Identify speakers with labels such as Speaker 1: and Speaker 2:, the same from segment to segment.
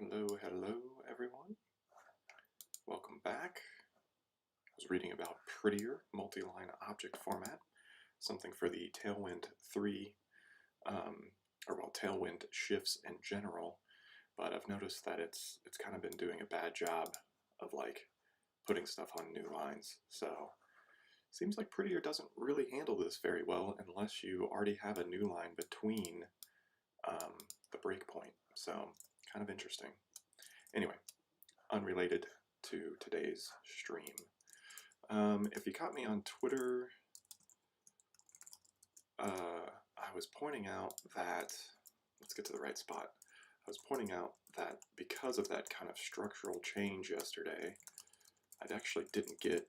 Speaker 1: Hello everyone. Welcome back. I was reading about prettier multi-line object format, something for the Tailwind 3, Tailwind shifts in general, but I've noticed that it's kind of been doing a bad job of like putting stuff on new lines. So seems like prettier doesn't really handle this very well unless you already have a new line between the breakpoint. So kind of interesting. Anyway, unrelated to today's stream. If you caught me on Twitter, I was pointing out that, let's get to the right spot. I was pointing out that because of that kind of structural change yesterday, I actually didn't get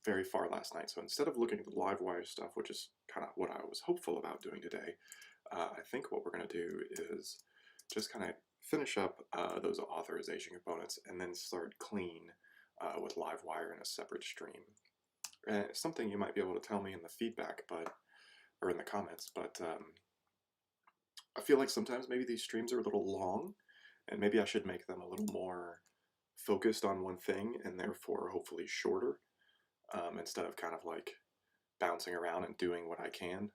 Speaker 1: very far last night. So instead of looking at the Livewire stuff, which is kind of what I was hopeful about doing today, I think what we're going to do is just kind of finish up those authorization components and then start clean with Livewire in a separate stream. Something you might be able to tell me in the feedback, or in the comments, but I feel like sometimes maybe these streams are a little long, and maybe I should make them a little more focused on one thing and therefore hopefully shorter, instead of kind of like bouncing around and doing what I can.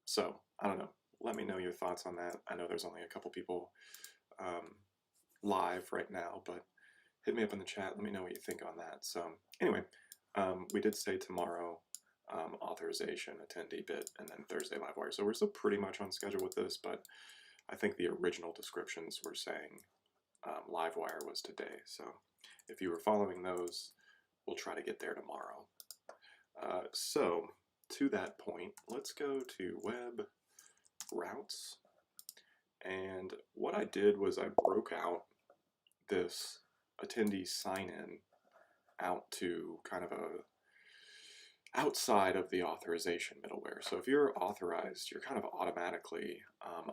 Speaker 1: So I don't know. Let me know your thoughts on that. I know there's only a couple people live right now, but hit me up in the chat. Let me know what you think on that. So anyway, we did say tomorrow authorization, attendee bit, and then Thursday Livewire. So we're still pretty much on schedule with this, but I think the original descriptions were saying Livewire was today. So if you were following those, we'll try to get there tomorrow. So to that point, let's go to web routes. And what I did was I broke out this attendee sign-in out to kind of outside of the authorization middleware. So if you're authorized, you're kind of automatically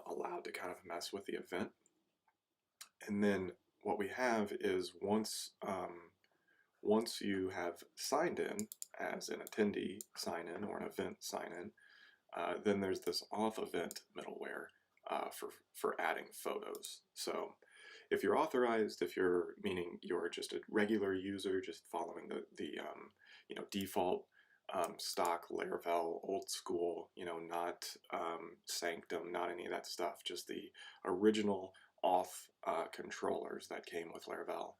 Speaker 1: allowed to kind of mess with the event. And then what we have is once you have signed in as an attendee sign-in or an event sign-in, then there's this auth event middleware for adding photos. So if you're authorized, meaning you're just a regular user, just following the default stock Laravel, old school, not Sanctum, not any of that stuff, just the original auth controllers that came with Laravel.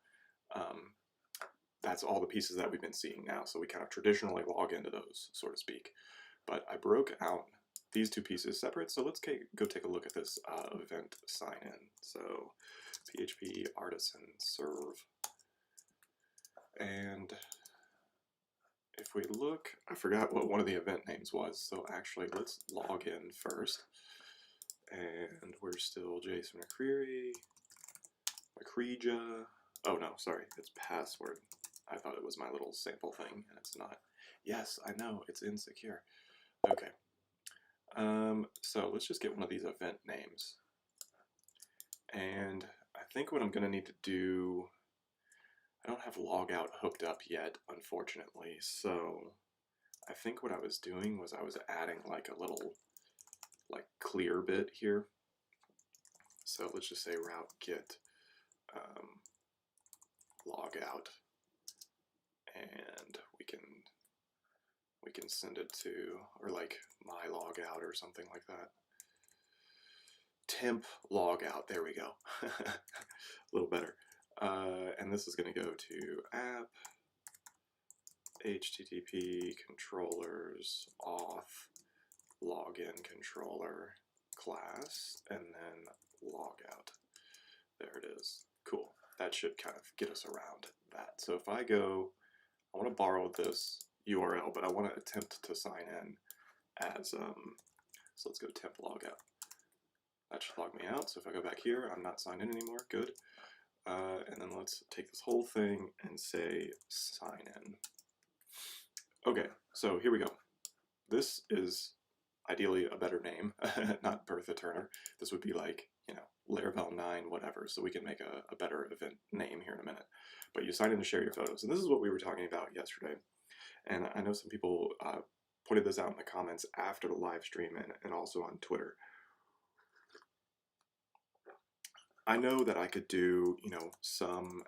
Speaker 1: That's all the pieces that we've been seeing now. So we kind of traditionally log into those, so to speak. But I broke out these two pieces separate. So let's go take a look at this event sign in. So PHP artisan serve. And if we look, I forgot what one of the event names was. So actually let's log in first. And we're still Jason McCreary, Macreeja. Oh no, sorry, it's password. I thought it was my little sample thing, and it's not. Yes, I know, it's insecure. Okay. So let's just get one of these event names. And I think what I'm going to need to do, I don't have Logout hooked up yet, unfortunately. So I think what I was doing was I was adding like a little clear bit here. So let's just say route get logout, and we can send it to, or like my logout or something like that. Temp logout, there we go. A little better. And this is going to go to app http controllers auth login controller class, and then logout. There it is. Cool. That should kind of get us around that. So if I go, I want to borrow this URL, but I want to attempt to sign in as, so let's go temp logout. That should log me out. So if I go back here, I'm not signed in anymore. Good. And then let's take this whole thing and say sign in. Okay, so here we go. This is ideally a better name, not Bertha Turner. This would be like, Laravel 9, whatever. So we can make a better event name here in a minute. But you sign in to share your photos. And this is what we were talking about yesterday. And I know some people pointed this out in the comments after the live stream and also on Twitter. I know that I could do, some,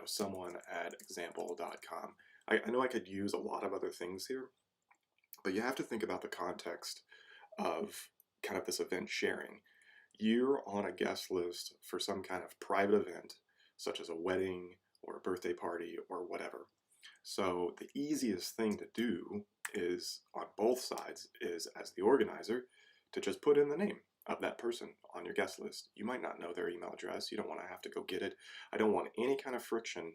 Speaker 1: someone at example.com. I know I could use a lot of other things here, but you have to think about the context of kind of this event sharing. You're on a guest list for some kind of private event, such as a wedding or a birthday party or whatever. So the easiest thing to do is, on both sides, is as the organizer to just put in the name of that person on your guest list. You might not know their email address. You don't want to have to go get it. I don't want any kind of friction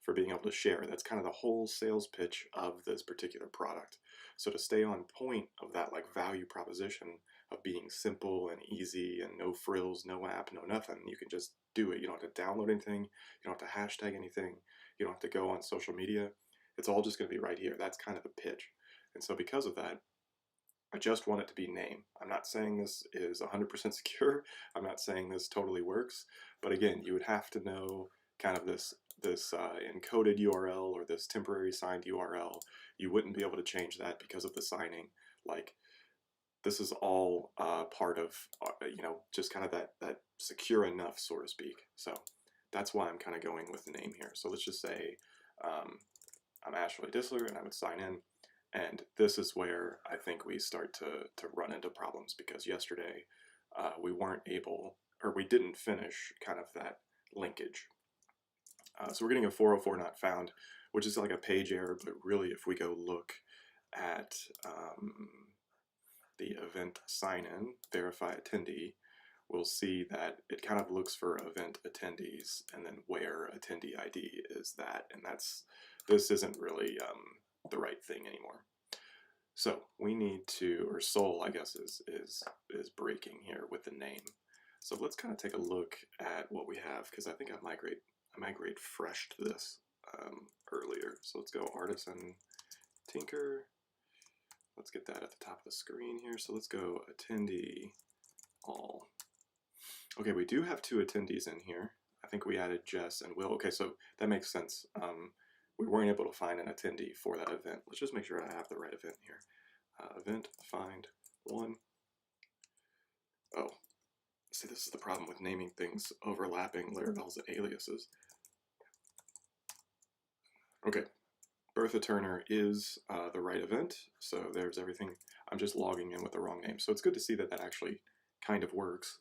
Speaker 1: for being able to share. That's kind of the whole sales pitch of this particular product. So to stay on point of that like value proposition of being simple and easy and no frills, no app, no nothing, you can just do it. You don't have to download anything. You don't have to hashtag anything. You don't have to go on social media. It's all just going to be right here. That's kind of the pitch. And so because of that, I just want it to be name. I'm not saying this is 100% secure. I'm not saying this totally works. But again, you would have to know kind of this encoded URL or this temporary signed URL. You wouldn't be able to change that because of the signing. Like, this is all part of, just kind of that secure enough, so to speak. So that's why I'm kind of going with the name here. So let's just say I'm Ashley Dissler and I would sign in. And this is where I think we start to run into problems, because yesterday we weren't able, or we didn't finish kind of that linkage. So we're getting a 404 not found, which is like a page error, but really if we go look at the event sign-in, verify attendee, we'll see that it kind of looks for event attendees and then where attendee ID is that, and this isn't really the right thing anymore. So we need to, or Soul, I guess, is breaking here with the name. So let's kind of take a look at what we have, because I think I migrate freshed this earlier. So let's go artisan tinker. Let's get that at the top of the screen here. So let's go attendee all. Okay, we do have 2 attendees in here. I think we added Jess and Will. Okay, so that makes sense. We weren't able to find an attendee for that event. Let's just make sure I have the right event here. Event find 1. Oh, see, this is the problem with naming things overlapping Laravel's aliases. Okay, Bertha Turner is the right event, so there's everything. I'm just logging in with the wrong name. So it's good to see that that actually kind of works.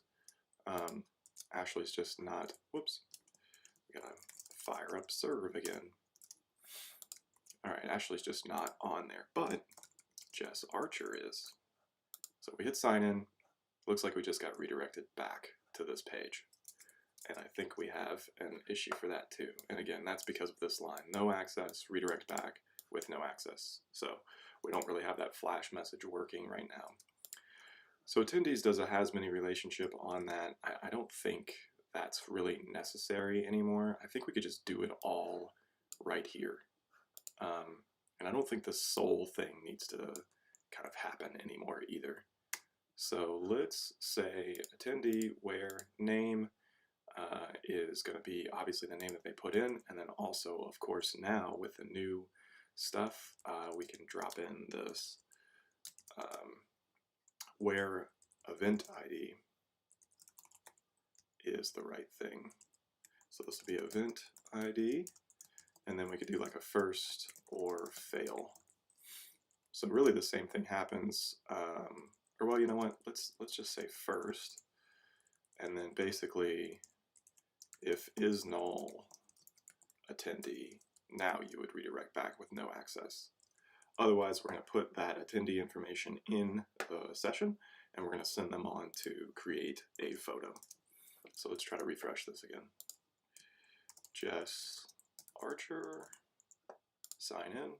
Speaker 1: Ashley's just not, whoops, we gotta fire up serve again. All right, Ashley's just not on there, but Jess Archer is. So we hit sign in. Looks like we just got redirected back to this page. And I think we have an issue for that too. And again, that's because of this line, no access, redirect back with no access. So we don't really have that flash message working right now. So attendees does a has many relationship on that. I don't think that's really necessary anymore. I think we could just do it all right here. And I don't think the soul thing needs to kind of happen anymore either. So let's say attendee where name is going to be obviously the name that they put in, and then also, of course, now with the new stuff, we can drop in this where event ID is the right thing. So this will be event ID, and then we could do like a first or fail. So really the same thing happens, or well, you know what, let's just say first, and then basically if is null attendee, now you would redirect back with no access. Otherwise, we're going to put that attendee information in the session, and we're going to send them on to create a photo. So let's try to refresh this again. Jess Archer, sign in.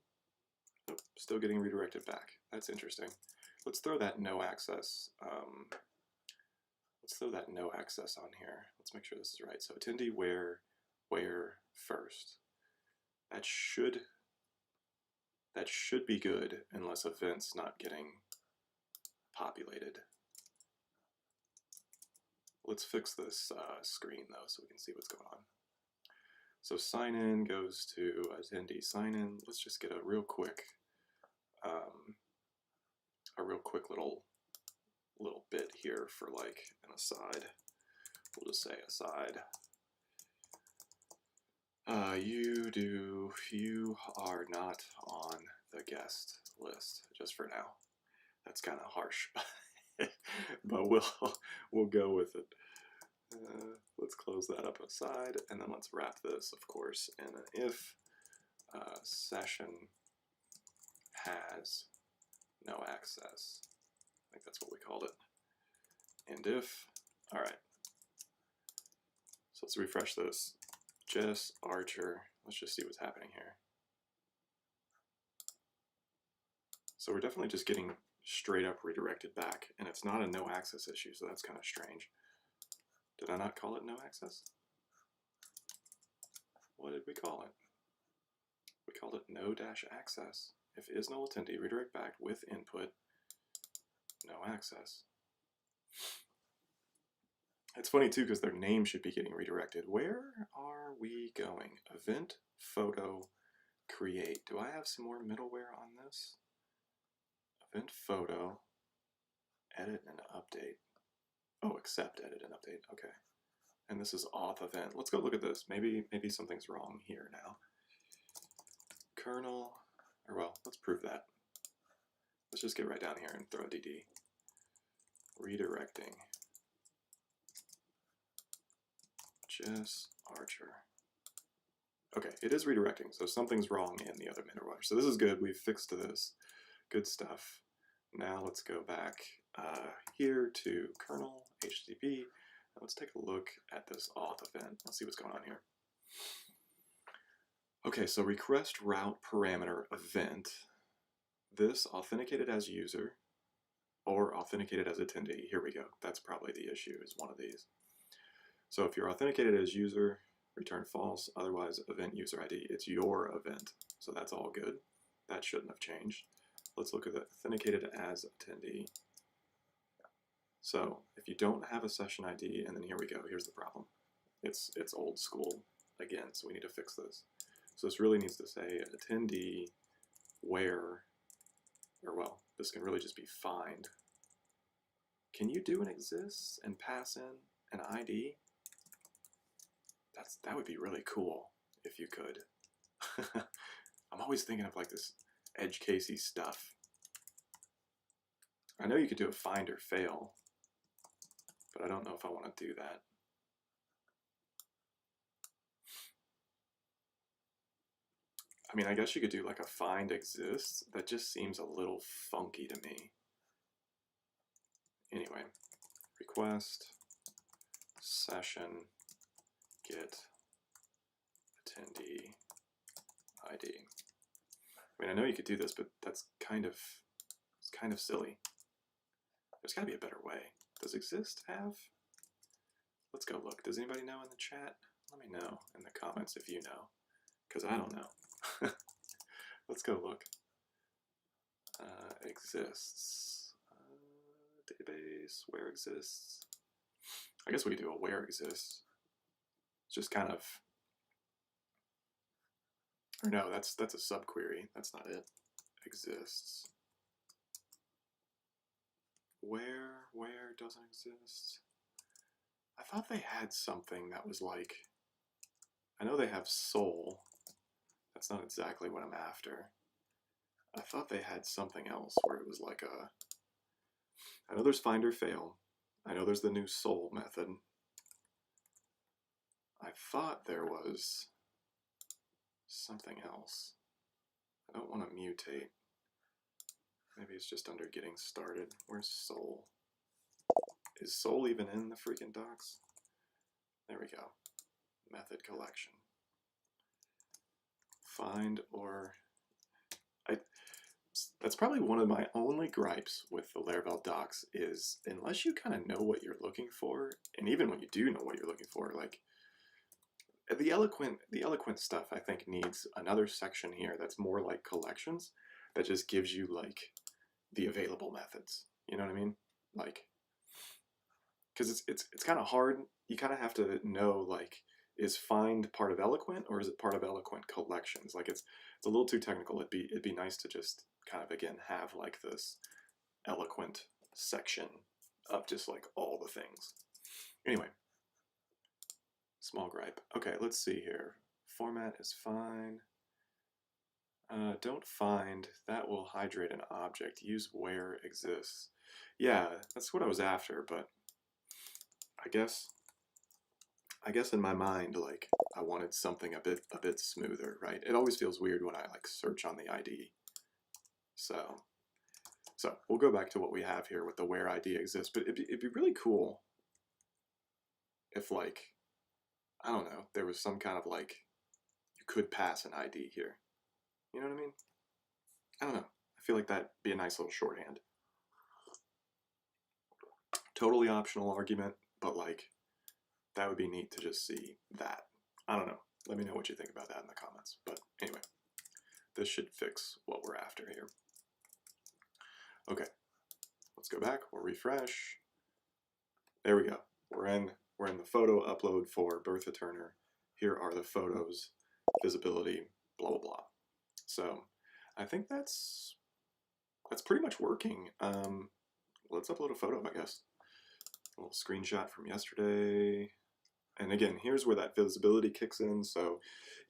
Speaker 1: Nope, still getting redirected back. That's interesting. Let's throw that no access. Let's throw that no access on here. Let's make sure this is right. So attendee where first. That should be good unless event's not getting populated. Let's fix this screen though so we can see what's going on. So sign in goes to attendee sign in. Let's just get a real quick little bit here for like an aside. we'll just say aside. You are not on the guest list, just for now. That's kind of harsh, but we'll go with it. Let's close that up aside, and then let's wrap this, of course, in an if session has no access. I think that's what we called it. And if, all right. So let's refresh this. Jess, Archer, let's just see what's happening here. So we're definitely just getting straight up redirected back, and it's not a no access issue, so that's kind of strange. Did I not call it no access? What did we call it? We called it no dash access. If is null attendee, redirect back with input, no access. It's funny too, because their name should be getting redirected. Where are we going? Event, photo, create. Do I have some more middleware on this? Event, photo, edit and update. Oh, accept, edit and update. Okay. And this is auth event. Let's go look at this. Maybe something's wrong here now. Kernel, or well, let's prove that. Let's just get right down here and throw a DD. Redirecting. Jess, Archer. Okay, it is redirecting, so something's wrong in the other middleware. So this is good. We've fixed this. Good stuff. Now let's go back here to kernel, HTTP, and let's take a look at this auth event. Let's see what's going on here. Okay, so request route parameter event. This authenticated as user or authenticated as attendee. Here we go. That's probably the issue, is one of these. So if you're authenticated as user, return false. Otherwise, event user ID. It's your event. So that's all good. That shouldn't have changed. Let's look at the authenticated as attendee. So if you don't have a session ID, and then here we go. Here's the problem. It's old school again, so we need to fix this. So this really needs to say attendee where, or well, this can really just be find. Can you do an exists and pass in an ID? That would be really cool if you could. I'm always thinking of like this edge casey stuff. I know you could do a find or fail, but I don't know if I want to do that. I mean, I guess you could do like a find exists. That just seems a little funky to me. Anyway, request session get attendee ID. I mean, I know you could do this, but that's kind of silly. There's got to be a better way. Does exist have? Let's go look. Does anybody know in the chat? Let me know in the comments if you know, because I don't know. Let's go look. Exists. Database, where exists. I guess we could do a where exists. It's just kind of, or no, that's a subquery. That's not it. Exists. Where doesn't exist? I thought they had something that was like, I know they have soul. That's not exactly what I'm after. I thought they had something else where it was like a, I know there's find or fail. I know there's the new soul method. I thought there was something else. I don't want to mutate. Maybe it's just under getting started. Where's soul? Is soul even in the freaking docs? There we go. Method collection. Find or... That's probably one of my only gripes with the Laravel docs is unless you kind of know what you're looking for, and even when you do know what you're looking for, like the eloquent stuff I think needs another section here that's more like collections that just gives you like the available methods. You know what I mean? Like, because it's kind of hard. You kind of have to know, like, is find part of eloquent or is it part of eloquent collections? Like it's a little too technical. It'd be nice to just kind of again have like this eloquent section of just like all the things. Anyway, Small gripe. Okay, let's see here. Format is fine. Don't find, that will hydrate an object. Use where exists. Yeah, that's what I was after, but I guess in my mind, like, I wanted something a bit smoother, right? It always feels weird when I like search on the ID. So we'll go back to what we have here with the where ID exists, but it'd be really cool if, like, I don't know, there was some kind of like, you could pass an ID here. You know what I mean? I don't know. I feel like that'd be a nice little shorthand. Totally optional argument, but like, that would be neat to just see that. I don't know. Let me know what you think about that in the comments. But anyway, this should fix what we're after here. Okay, let's go back. We'll refresh. There we go. We're in the photo upload for Bertha Turner. Here are the photos, visibility, blah blah blah. So I think that's pretty much working. Let's upload a photo, I guess. A little screenshot from yesterday. And again, here's where that visibility kicks in. So,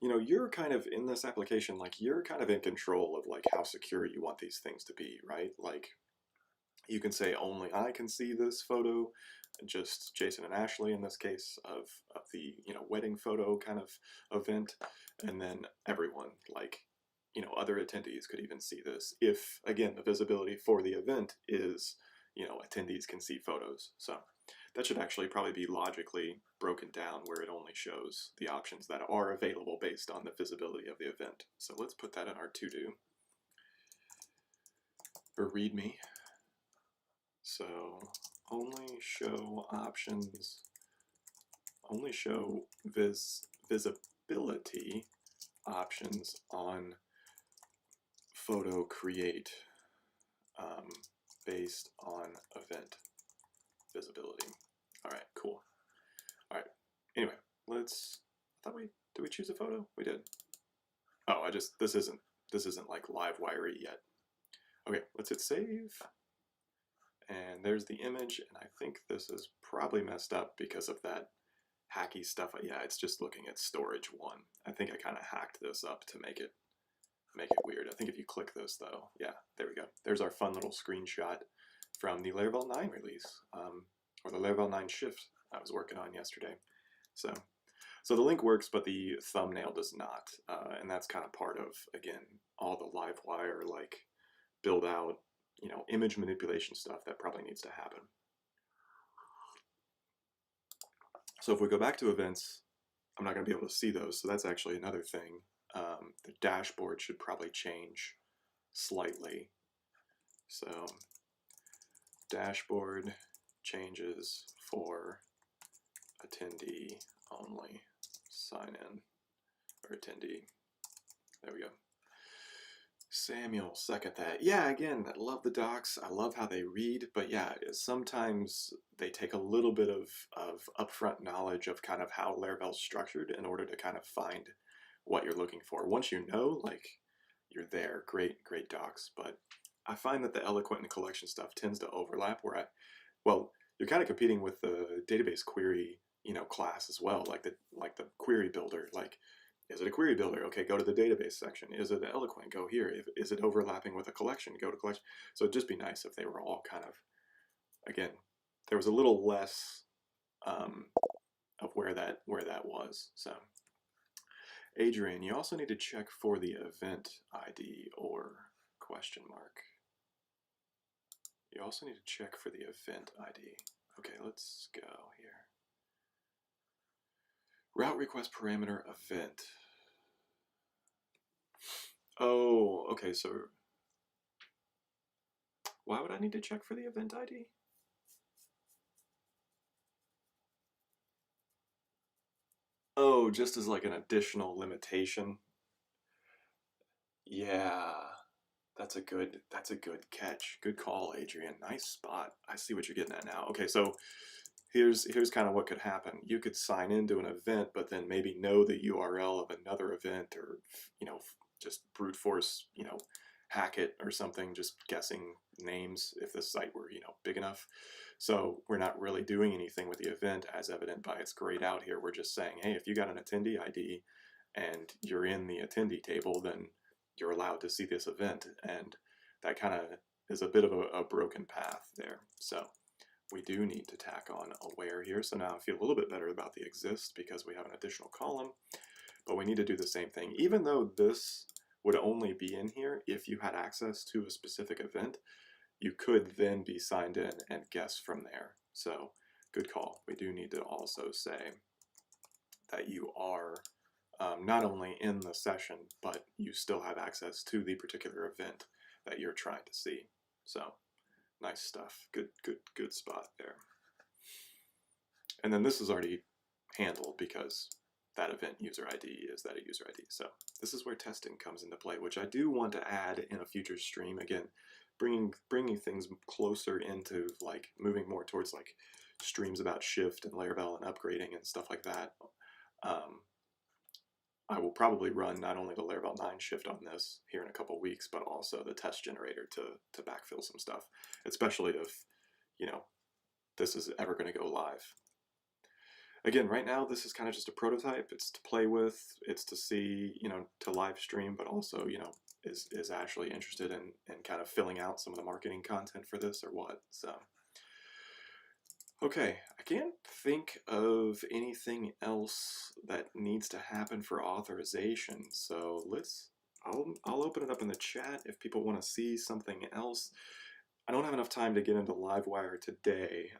Speaker 1: you know, you're kind of in this application, like you're kind of in control of like how secure you want these things to be, right? Like you can say only I can see this photo, just Jason and Ashley in this case of the, you know, wedding photo kind of event. And then everyone, like, you know, other attendees could even see this if, again, the visibility for the event is, you know, attendees can see photos. So that should actually probably be logically broken down where it only shows the options that are available based on the visibility of the event. So let's put that in our to-do or readme. So only show options, only show visibility options on photo create based on event visibility. All right, cool. All right. Anyway, let's. Did we choose a photo? We did. Oh, this isn't like live wiry yet. Okay, let's hit save. And there's the image, and I think this is probably messed up because of that hacky stuff. Yeah, it's just looking at storage 1. I think I kind of hacked this up to make it weird. I think if you click this though, yeah, there we go. There's our fun little screenshot from the Laravel 9 release, or the Laravel 9 shift I was working on yesterday. So the link works, but the thumbnail does not, and that's kind of part of, again, all the Livewire like build out, you know, image manipulation stuff that probably needs to happen. So if we go back to events, I'm not going to be able to see those, so that's actually another thing. The dashboard should probably change slightly. So dashboard changes for attendee only, sign in, or attendee. There we go. Samuel, second that. Yeah, again, I love the docs. I love how they read, but yeah, sometimes they take a little bit of upfront knowledge of kind of how Laravel's structured in order to kind of find what you're looking for. Once you know, like, you're there. Great docs. But I find that the eloquent and collection stuff tends to overlap where well, you're kind of competing with the database query, you know, class as well, like the query builder. Like, is it a query builder? Okay, go to the database section. Is it eloquent? Go here. Is it overlapping with a collection? Go to collection. So it'd just be nice if they were all kind of, again, there was a little less of where that was. So Adrian, you also need to check for the event ID or question mark. You also need to check for the event ID. Okay, let's go here. Route request parameter event. Oh, okay, so why would I need to check for the event ID? Oh, just as like an additional limitation. Yeah, that's a good catch. Good call, Adrian. Nice spot. I see what you're getting at now. Okay, so here's kind of what could happen. You could sign into an event, but then maybe know the URL of another event, or, you know, just brute force, you know, hack it or something, just guessing names if the site were, you know, big enough. So we're not really doing anything with the event as evident by its grayed out here. We're just saying, hey, if you got an attendee ID and you're in the attendee table, then you're allowed to see this event. And that kind of is a bit of a broken path there. So we do need to tack on aware here. So now I feel a little bit better about the exist because we have an additional column, but we need to do the same thing. Even though this would only be in here if you had access to a specific event, you could then be signed in and guess from there. So good call. We do need to also say that you are not only in the session, but you still have access to the particular event that you're trying to see. So nice stuff. Good spot there. And then this is already handled because that event user ID is that a user ID. So this is where testing comes into play, which I do want to add in a future stream. Again, bringing things closer into like moving more towards like streams about Shift and Laravel and upgrading and stuff like that. I will probably run not only the Laravel 9 Shift on this here in a couple weeks, but also the test generator to backfill some stuff, especially if, you know, this is ever going to go live. Again, right now, this is kind of just a prototype. It's to play with, it's to see, you know, to live stream, but also, you know, is Ashley interested in kind of filling out some of the marketing content for this or what? So, okay, I can't think of anything else that needs to happen for authorization. So I'll open it up in the chat if people want to see something else. I don't have enough time to get into Livewire today.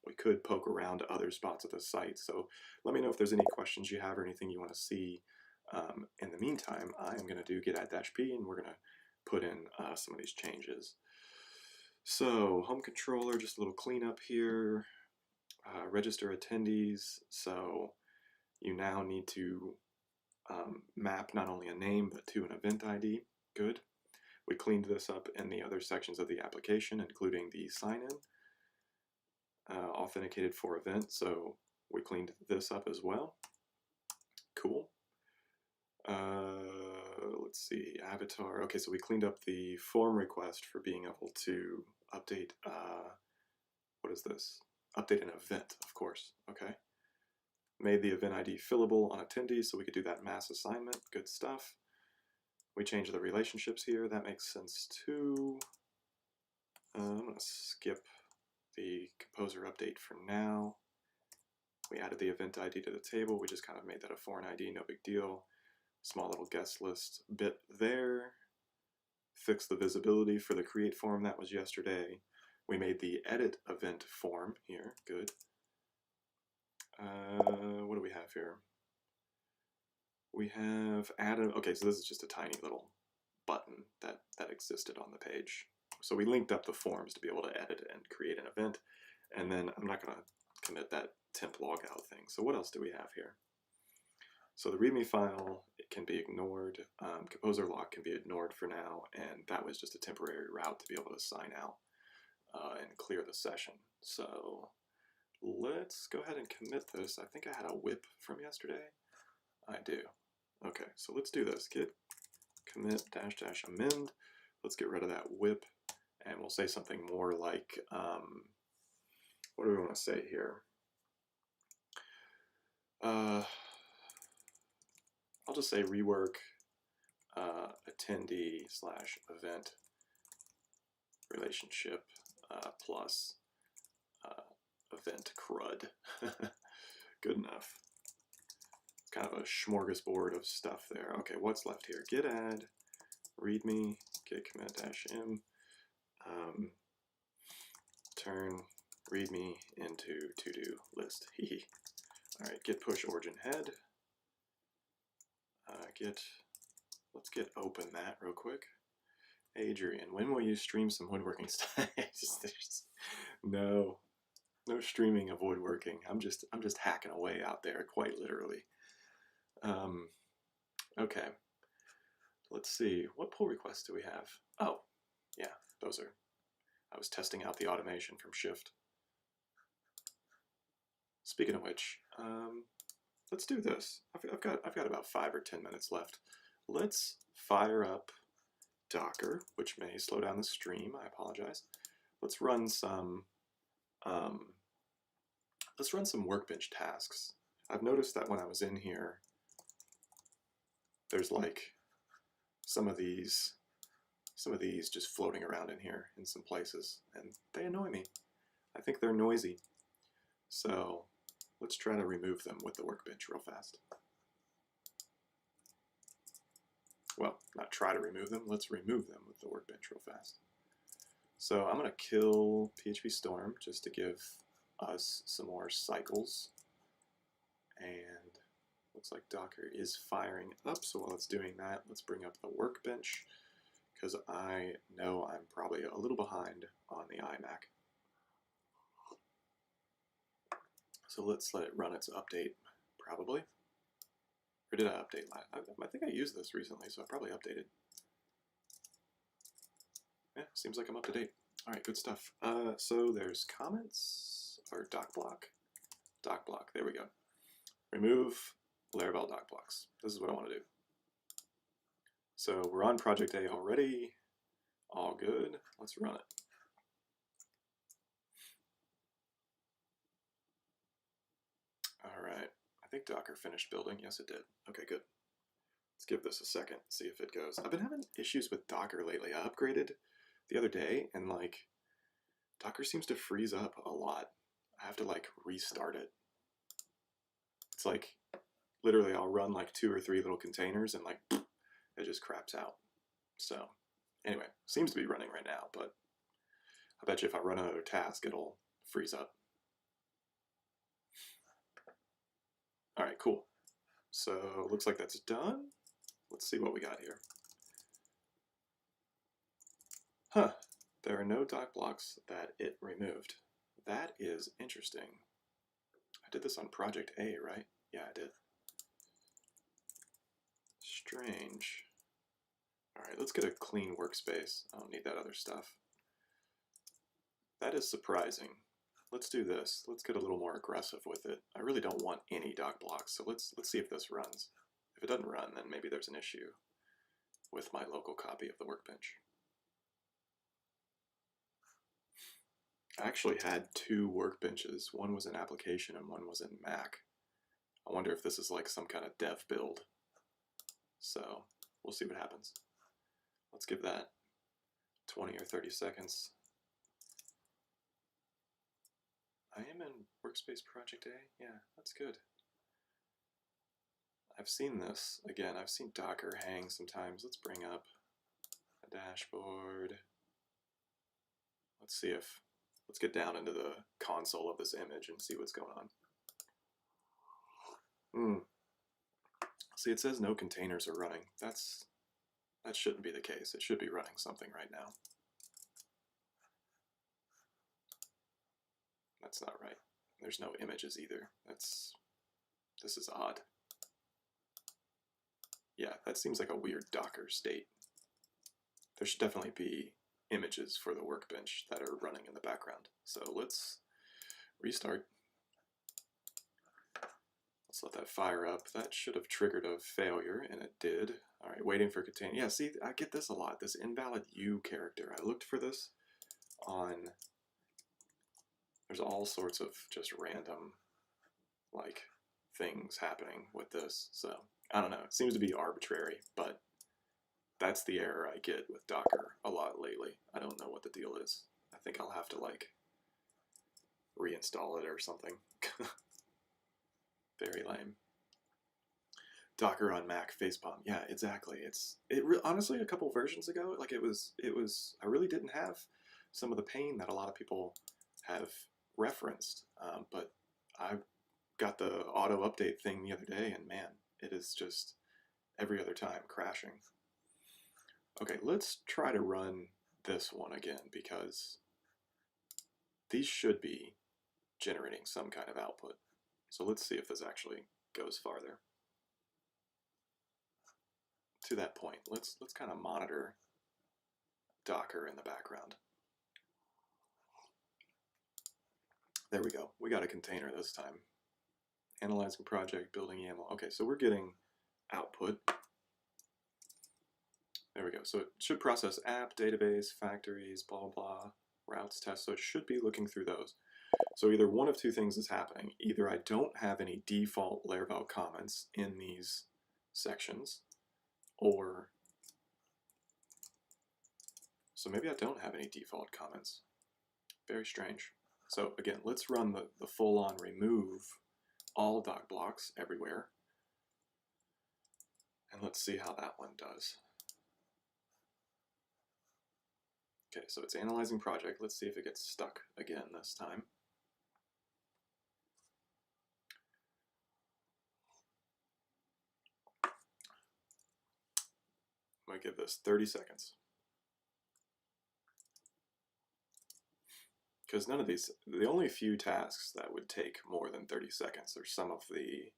Speaker 1: We could poke around other spots of the site. So let me know if there's any questions you have or anything you want to see. In the meantime, I'm going to do get@-p and we're going to put in some of these changes. So home controller, just a little cleanup here. Register attendees. So you now need to map not only a name but to an event ID. Good. We cleaned this up in the other sections of the application, including the sign-in, authenticated for event. So we cleaned this up as well. Cool. Let's see, avatar. Okay, so we cleaned up the form request for being able to update, what is this? Update an event, of course, okay. Made the event ID fillable on attendees so we could do that mass assignment, good stuff. We changed the relationships here, that makes sense too. I'm gonna skip the composer update for now. We added the event ID to the table, we just kind of made that a foreign ID, no big deal. Small little guest list bit there. Fixed the visibility for the create form that was yesterday. We made the edit event form here, good. What do we have here? We have added, okay, so this is just a tiny little button that existed on the page. So we linked up the forms to be able to edit and create an event. And then I'm not going to commit that temp logout thing. So what else do we have here? So the README file, it can be ignored. Composer lock can be ignored for now, and that was just a temporary route to be able to sign out and clear the session. So let's go ahead and commit this. I think I had a whip from yesterday. I do. Okay, so let's do this. Git commit -- amend. Let's get rid of that whip, and we'll say something more like, what do we want to say here? I'll just say rework attendee / event relationship plus event CRUD. Good enough. It's kind of a smorgasbord of stuff there. Okay, what's left here? Git add, readme, git commit -m, turn readme into to-do list. Hee. All right, git push origin head. Let's get open that real quick. Adrian, when will you stream some woodworking stuff? No streaming of woodworking. I'm just hacking away out there, quite literally. Okay, let's see. What pull requests do we have? Oh, yeah, those are. I was testing out the automation from Shift. Speaking of which, let's do this. I've got about 5 or 10 minutes left. Let's fire up Docker, which may slow down the stream. I apologize. Let's run some Let's run some Workbench tasks. I've noticed that when I was in here, there's like some of these just floating around in here in some places, and they annoy me. I think they're noisy. So let's try to remove them with the Workbench real fast. Well, not try to remove them, let's remove them with the Workbench real fast. So I'm going to kill PHP Storm just to give us some more cycles. And looks like Docker is firing up, so while it's doing that, let's bring up the Workbench, because I know I'm probably a little behind on the iMac. So let's let it run its update, probably. Or did I update? I think I used this recently, so I probably updated. Yeah, seems like I'm up to date. All right, good stuff. So there's comments, or docblock. Docblock, there we go. Remove Laravel docblocks. This is what I want to do. So we're on project A already. All good. Let's run it. All right. I think Docker finished building. Yes, it did. Okay, good. Let's give this a second, see if it goes. I've been having issues with Docker lately. I upgraded the other day, and like Docker seems to freeze up a lot. I have to like restart it. It's like literally I'll run like 2 or 3 little containers and like it just craps out. So anyway, seems to be running right now, but I bet you if I run another task, it'll freeze up. All right, cool. So looks like that's done. Let's see what we got here. Huh, there are no doc blocks that it removed. That is interesting. I did this on project A, right? Yeah, I did. Strange. All right, let's get a clean workspace. I don't need that other stuff. That is surprising. Let's do this. Let's get a little more aggressive with it. I really don't want any doc blocks, so let's see if this runs. If it doesn't run, then maybe there's an issue with my local copy of the Workbench. I actually had 2 workbenches. One was in application and one was in Mac. I wonder if this is like some kind of dev build. So we'll see what happens. Let's give that 20 or 30 seconds. I am in Workspace Project A. Yeah, that's good. I've seen this. Again, I've seen Docker hang sometimes. Let's bring up a dashboard. Let's see if, let's get down into the console of this image and see what's going on. See, it says no containers are running. That shouldn't be the case. It should be running something right now. That's not right. There's no images either. This is odd. Yeah, that seems like a weird Docker state. There should definitely be images for the Workbench that are running in the background. So let's restart. Let's let that fire up. That should have triggered a failure, and it did. All right, waiting for container. Yeah, see, I get this a lot, this invalid U character. I looked for this on, there's all sorts of just random, like, things happening with this. So, I don't know. It seems to be arbitrary, but that's the error I get with Docker a lot lately. I don't know what the deal is. I think I'll have to, like, reinstall it or something. Very lame. Docker on Mac facepalm. Yeah, exactly. Honestly, a couple versions ago, like it was. I really didn't have some of the pain that a lot of people have referenced, but I got the auto update thing the other day, and man, it is just every other time crashing. Okay, let's try to run this one again because these should be generating some kind of output. So let's see if this actually goes farther. To that point, let's kind of monitor Docker in the background. There we go. We got a container this time. Analyzing project, building YAML. Okay, so we're getting output. There we go. So it should process app, database, factories, blah, blah, blah, routes, tests. So it should be looking through those. So either one of two things is happening. Either I don't have any default Laravel comments in these sections, or so maybe I don't have any default comments. Very strange. So again, let's run the full-on remove all doc blocks everywhere. And let's see how that one does. Okay, so it's analyzing project. Let's see if it gets stuck again this time. I'm going to give this 30 seconds. Because none of these, the only few tasks that would take more than 30 seconds are some of the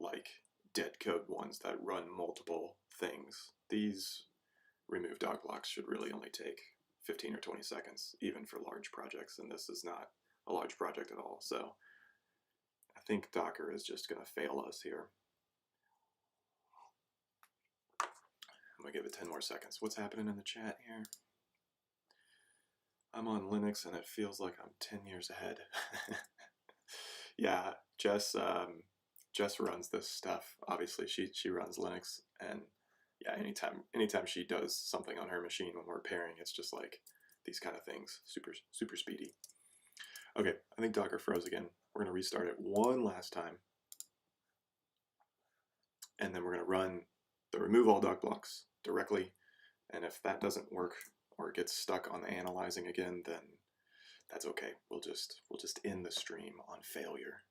Speaker 1: like dead code ones that run multiple things. These remove doc blocks should really only take 15 or 20 seconds, even for large projects, and this is not a large project at all. So I think Docker is just going to fail us here. I'm going to give it 10 more seconds. What's happening in the chat here? I'm on Linux and it feels like I'm 10 years ahead. Yeah, Jess runs this stuff. Obviously, she runs Linux, and yeah, anytime she does something on her machine when we're pairing, it's just like these kind of things, super speedy. Okay, I think Docker froze again. We're going to restart it one last time, and then we're going to run the remove all doc blocks directly. And if that doesn't work or it gets stuck on the analyzing again, then that's okay. We'll just end the stream on failure.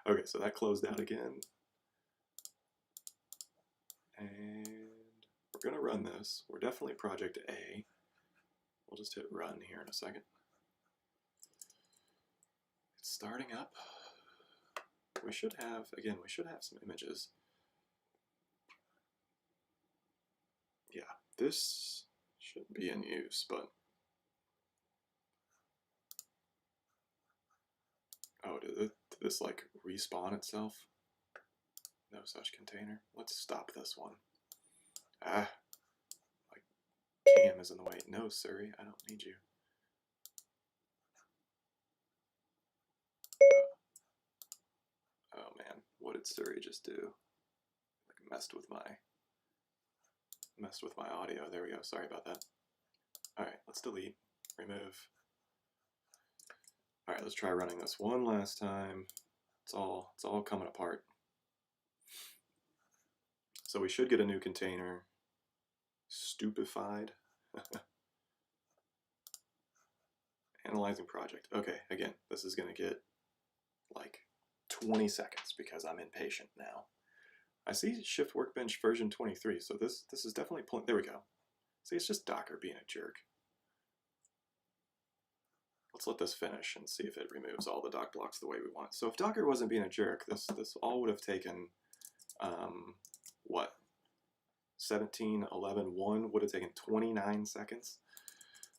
Speaker 1: Okay, so that closed out again. And we're going to run this. We're definitely project A. We'll just hit run here in a second. It's starting up. We should have some images. Yeah, this shouldn't be in use, but oh, did this like respawn itself? No such container. Let's stop this one. Ah, my cam is in the way. No, Siri, I don't need you. Oh man, what did Siri just do? Like messed with my audio. There we go. Sorry about that. All right, let's delete, remove. All right, let's try running this one last time. It's all coming apart. So we should get a new container. Stupefied. Analyzing project. Okay, again, this is going to get like 20 seconds because I'm impatient now. I see shift workbench version 23, so this is definitely pulling. There we go. See, it's just Docker being a jerk. Let's let this finish and see if it removes all the doc blocks the way we want. So if Docker wasn't being a jerk, this all would have taken, what? 17, 11, 1 would have taken 29 seconds.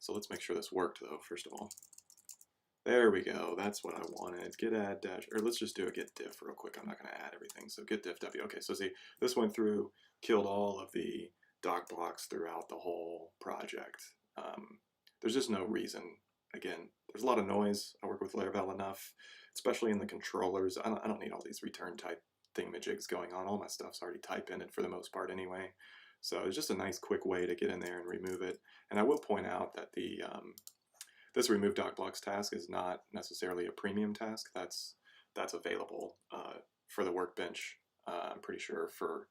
Speaker 1: So let's make sure this worked though, first of all. There we go, that's what I wanted. Git add dash, or let's just do a git diff real quick. I'm not gonna add everything. So git diff w, okay, so see, this went through, killed all of the doc blocks throughout the whole project. There's just no reason. Again, there's a lot of noise. I work with Laravel enough, especially in the controllers. I don't need all these return type thingamajigs going on. All my stuff's already type ended for the most part anyway. So it's just a nice quick way to get in there and remove it. And I will point out that the this remove doc blocks task is not necessarily a premium task. That's available for the Workbench. I'm pretty sure for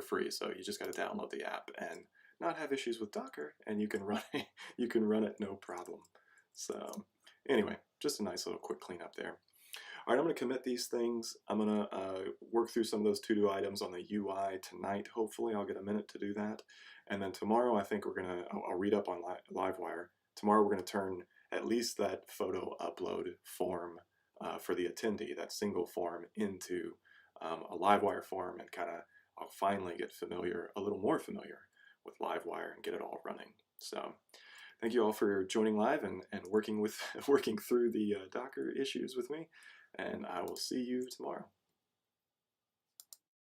Speaker 1: free. So you just got to download the app and not have issues with Docker, and you can run it. You can run it no problem. So anyway, just a nice little quick cleanup there. All right, I'm going to commit these things. I'm going to work through some of those to-do items on the UI tonight. Hopefully, I'll get a minute to do that. And then tomorrow, I think we're going to, I'll read up on Livewire. Tomorrow, we're going to turn at least that photo upload form for the attendee, that single form, into a Livewire form, and kind of, I'll finally get a little more familiar with Livewire and get it all running. So thank you all for joining live and working through the Docker issues with me, and I will see you tomorrow.